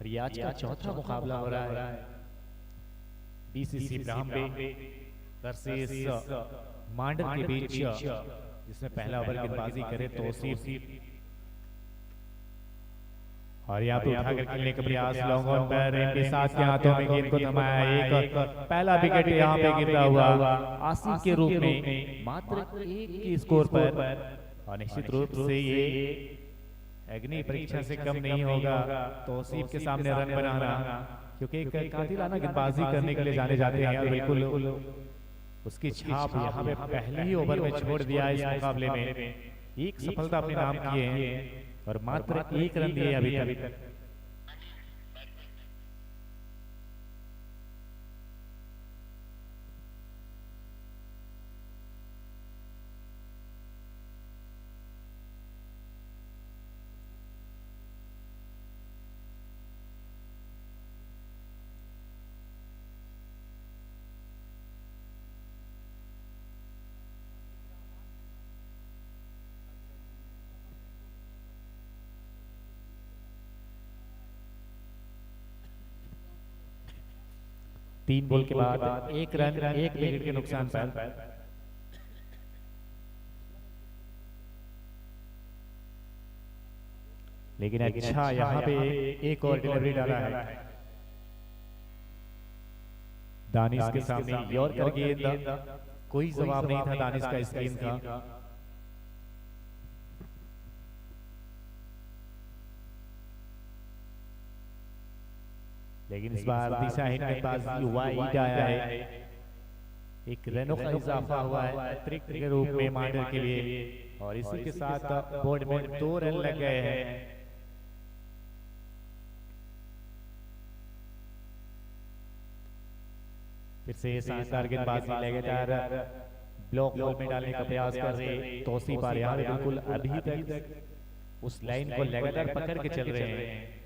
और ये आज का चौथा मुकाबला हो रहा है बीसीसी ब्राह्मणे वर्सेस मांडर के बीच, जिसमें पहला ओवर गेंदबाजी करे तौसीफ और यहाँ पे उठाकर खेलने का प्रयास लॉन्ग ऑन पर इनके साथ के हाथों में गेंद को थमाया। एक पहला विकेट यहाँ पे गिरता हुआ आसिफ के रूप में मात्र एक के स्कोर पर, और निश्चित रूप से ये अग्नि परीक्षा से कम नहीं होगा तौसीफ के सामने रन बनाना, क्योंकि एक कातिलाना गेंदबाजी करने के लिए जाने जाते हैं और बिल्कुल उसकी छाप यहाँ पे पहले ही ओवर में छोड़ दिया इस मुकाबले में। एक सफलता अपने नाम किए हैं और मात्र एक रन दिए अभी तक। तीन बॉल के बाद एक रन, एक विकेट के नुकसान पर। लेकिन अच्छा यहाँ पे एक और डिलीवरी डाला है दानिश के सामने। यॉर्कर गेंद, कोई जवाब नहीं था दानिश का इस गेंद का। लेकिन इस बार दिशाहीन गेंदबाजी वाइड आया है, एक रनों का इजाफा हुआ है अतिरिक्त के रूप में मांडर के लिए, और इसी के साथ बोर्ड में 2 रन लग गए हैं। फिर से शानदार गेंदबाजी लगातार ब्लॉक बॉल में डालने का प्रयास कर रहे तौसीफ आ रहे हैं, बिल्कुल अभी तक उस लाइन को लगातार पकड़ के चल रहे हैं।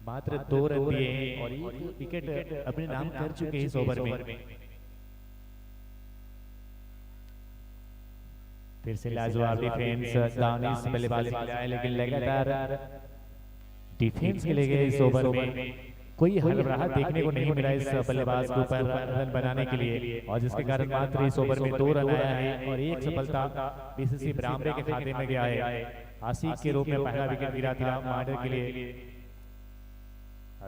मात्र 2 रन दिए हैं और एक विकेट अपने नाम कर चुके हैं इस ओवर में। फिर से लाजवाब डिफेंस, दानिश बल्लेबाजी के लिए, लेकिन लगातार डिफेंस के लिए गए इस ओवर में कोई हरबराह देखने को नहीं मिला इस बल्लेबाज के ऊपर रन बनाने के लिए, और जिसके कारण मात्र इस ओवर में 2 रन आया है और एक सफलता बीसीसी ब्राह्मणे के खाते में गया है। आसिफ के रूप में पहला विकेट गिरा था मांडर के लिए,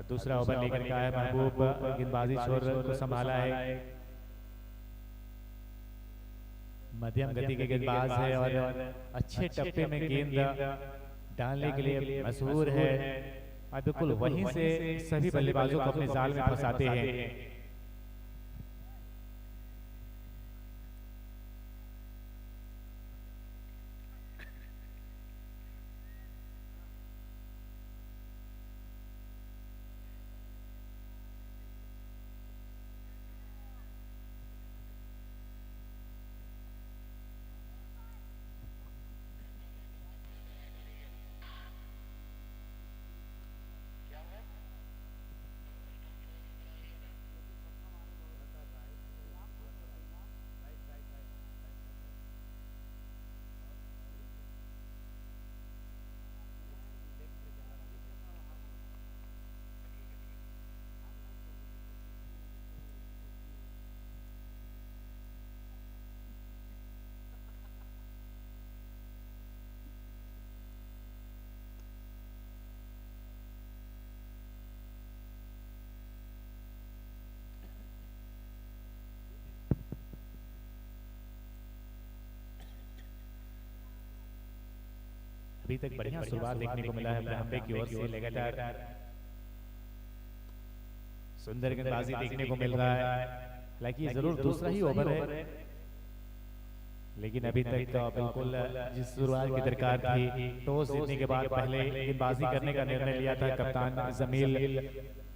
दूसरा ओवर लेकर का है महबूब, गेंदबाजी छोर को संभाला है। मध्यम गति के गेंदबाज है और अच्छे टप्पे में गेंद डालने के लिए मशहूर है, और बिल्कुल वहीं से सभी बल्लेबाजों को अपने जाल में फंसाते हैं। अभी तक बढ़िया शुरुआत देखने को मिला है ब्राह्मणे की ओर से, लगातार सुंदर गेंदबाजी देखने को मिल रहा है। हालांकि जरूर दूसरा ही ओवर है, लेकिन अभी तक तो बिल्कुल जिस शुरुआत की दरकार थी, टॉस जीतने के बाद पहले गेंदबाजी करने का निर्णय लिया था कप्तान जमील,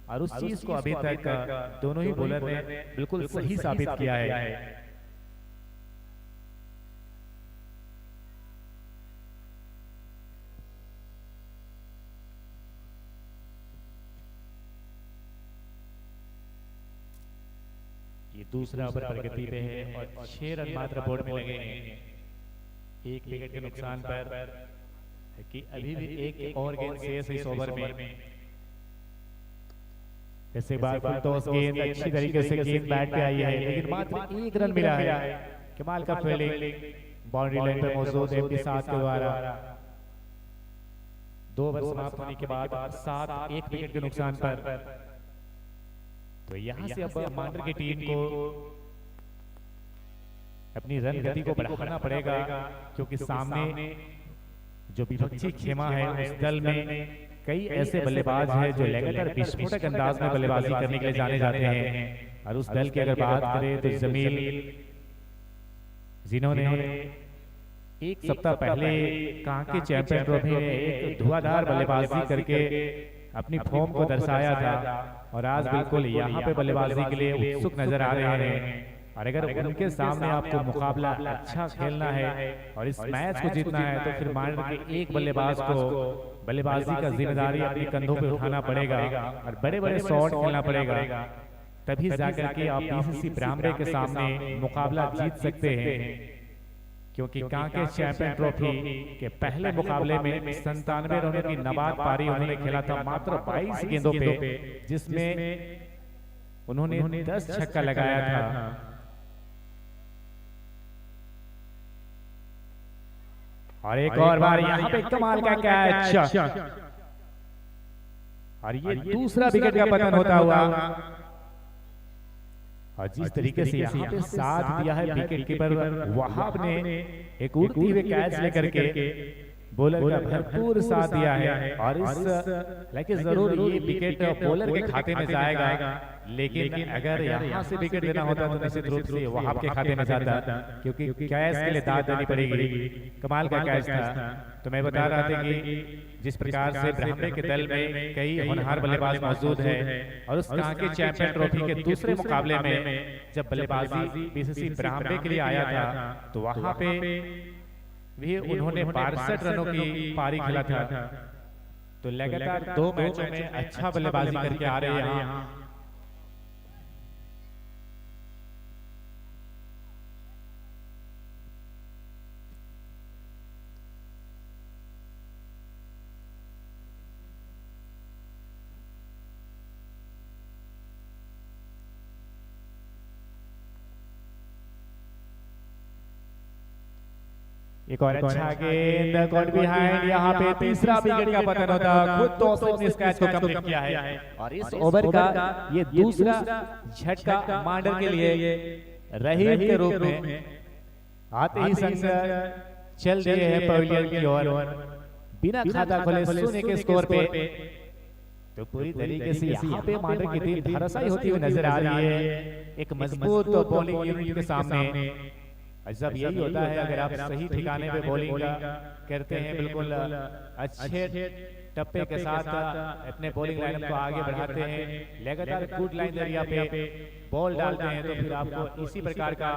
और उस चीज को अभी तक दोनों ही बॉलर ने बिल्कुल सही साबित किया है। ये दूसरा ओवर प्रगति पे है और 6 रन मात्र बोर्ड में लगे हैं, एक विकेट के नुकसान पर, कि अभी भी एक और गेंद शेष इस ओवर में। इसके बाद फुल टॉस गेंद अच्छी तरीके से गेंद बैट पे आई है, लेकिन मात्र 1 रन मिला है। कमाल का फील्डिंग बाउंड्री लाइन पर मौजूद है MP7 के द्वारा। 2 ओवर समाप्त होने के बाद 7-1 विकेट के नुकसान पर। तो यहाँ से अब मांडर की टीम को अपनी रन गति को बढ़ाना पड़ेगा, क्योंकि सामने जो विपक्षी खेमा है उस दल में कई ऐसे बल्लेबाज हैं जो लगातार विस्फोटक अंदाज में बल्लेबाजी करने के लिए जाने जाते हैं। और उस दल की अगर बात करें तो जमील, जिन्होंने एक सप्ताह पहले कांके चैंपियन ट्रॉफी में एक धुआंधार बल्लेबाजी करके अपनी फॉर्म को दर्शाया था, और आज बिल्कुल यहाँ पे बल्लेबाजी के लिए उत्सुक नजर आ रहे हैं। और अगर उनके सामने आपको मुकाबला अच्छा खेलना है और इस मैच को जीतना है, तो फिर मांडर के एक बल्लेबाज को बल्लेबाजी का जिम्मेदारी अपने कंधों पे उठाना पड़ेगा और बड़े बड़े शॉट खेलना पड़ेगा, तभी जाकर के आप BCC ब्राह्मणे के सामने मुकाबला जीत सकते हैं। क्योंकि कांके चैंपियन ट्रॉफी के पहले मुकाबले में 97 रनों की नाबाद पारी उन्होंने खेला था मात्र 22 गेंदों पे, जिसमें उन्होंने 10 छक्का लगाया था। और एक और बार यहाँ पे कमाल का कैच, और ये दूसरा विकेट का पतन होता हुआ। और जिस तरीके से यहाँ पे साथ दिया है विकेट कीपर वहाब ने, एक उड़ती हुए कैच लेकर के बॉलर का भरपूर साथ दिया है। और इस लेकिन जरूर ये विकेट बॉलर के खाते में जाएगा, लेकिन अगर यहाँ से विकेट देना होता तो निश्चित रूप से वहाब के खाते में जाता, क्योंकि कैच के लिए दाद देनी पड़ेगी। कमाल का कैच था। तो मैं बता रहा था कि जिस प्रकार से ब्राह्मणे के दल में कई होनहार बल्लेबाज मौजूद है, और उस कांके चैंपियन ट्रॉफी के दूसरे मुकाबले में जब बल्लेबाजी BCC ब्राह्मणे के लिए आया था, तो वहां पे भी उन्होंने 62 रनों की पारी खेला था। तो लगातार 2 मैचों में अच्छा बल्लेबाजी करके आ रहे हैं यहाँ। एक और अच्छा गेंद गॉट बिहाइंड, यहाँ पे तीसरा विकेट का पतन होता है। खुद तौसीफ ने इस कैच को कंप्लीट किया है, और इस ओवर का ये दूसरा झटका मांडर के लिए रहीम के रूप में आते ही संग चल दिए हैं पवेलियन की ओर बिना खाता खोले शून्य के स्कोर पे। तो पूरी तरीके से यहाँ पे मांडर की टीम धराशायी होती हुई नजर आ रही है एक मजबूत बॉलिंग यूनिट के सामने। जब यही होता है, अगर आप सही ठिकाने पे बॉलिंग करते हैं, बिल्कुल अच्छे टप्पे के साथ अपने बॉलिंग लाइनअप को आगे बढ़ाते हैं, लगातार गुड लाइन एरिया पे बॉल डालते हैं, तो फिर आपको इसी प्रकार का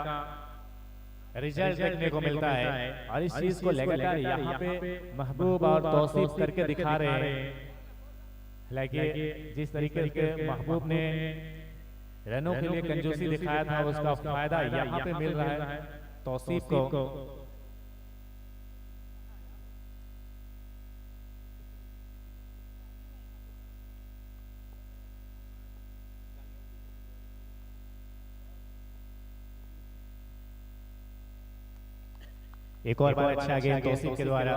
रिजल्ट देखने को मिलता है। और इस चीज को लगातार यहाँ पे महबूब और तौसीफ करके दिखा रहे हैं। हालांकि जिस तरीके से महबूब ने रनों के लिए कंजूसी दिखाया था, उसका फायदा यहाँ पे मिल रहा है तौसीफ को। एक और बार अच्छा गेंद तौसीफ के द्वारा।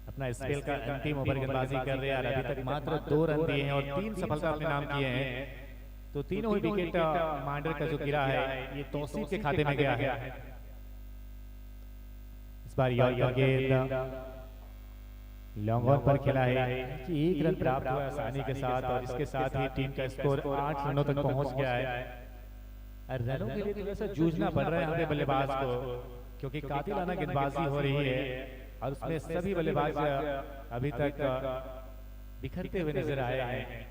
अपना स्पेल का अंतिम ओवर गेंदबाजी कर रहे हैं, अभी तक मात्र 2 रन दिए हैं और 3 सफलता अपने नाम किए हैं। तो तीनों ही विकेट मांडर का जो गिरा है ये तौसीफ के खाते में गया है। इस बार यह गेंद लॉन्ग ऑन पर खेला है कि 1 रन प्राप्त हुआ आसानी के साथ, और इसके साथ ही टीम का स्कोर 8 रनों तक पहुंच गया है। रनों के लिए थोड़ा सा जूझना पड़ रहा है यहाँ पे बल्लेबाज को, क्योंक't कातिलाना गेंदबाजी हो रही है और उसमें सभी बल्लेबाज अभी तक बिखरते हुए नजर आए हैं।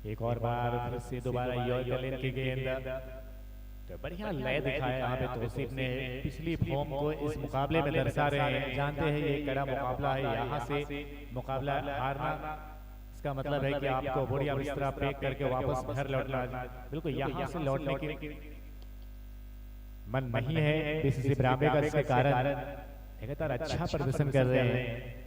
एक और बार फिर से दोबारा यॉर्कर की गेंद, तो बढ़िया लय दिखाया यहाँ पे तौसीफ ने। पिछली फॉर्म को इस मुकाबले में दर्शा रहे हैं। जानते हैं ये कड़ा मुकाबला है, यहाँ से मुकाबला हारना इसका मतलब है कि आपको बढ़िया बिस्तरा पैक करके वापस घर लौटना। बिल्कुल यहाँ से लौटने की मन नहीं है बीसीसी ब्राह्मणे का, इसके कारण लगातार अच्छा प्रदर्शन कर रहे हैं।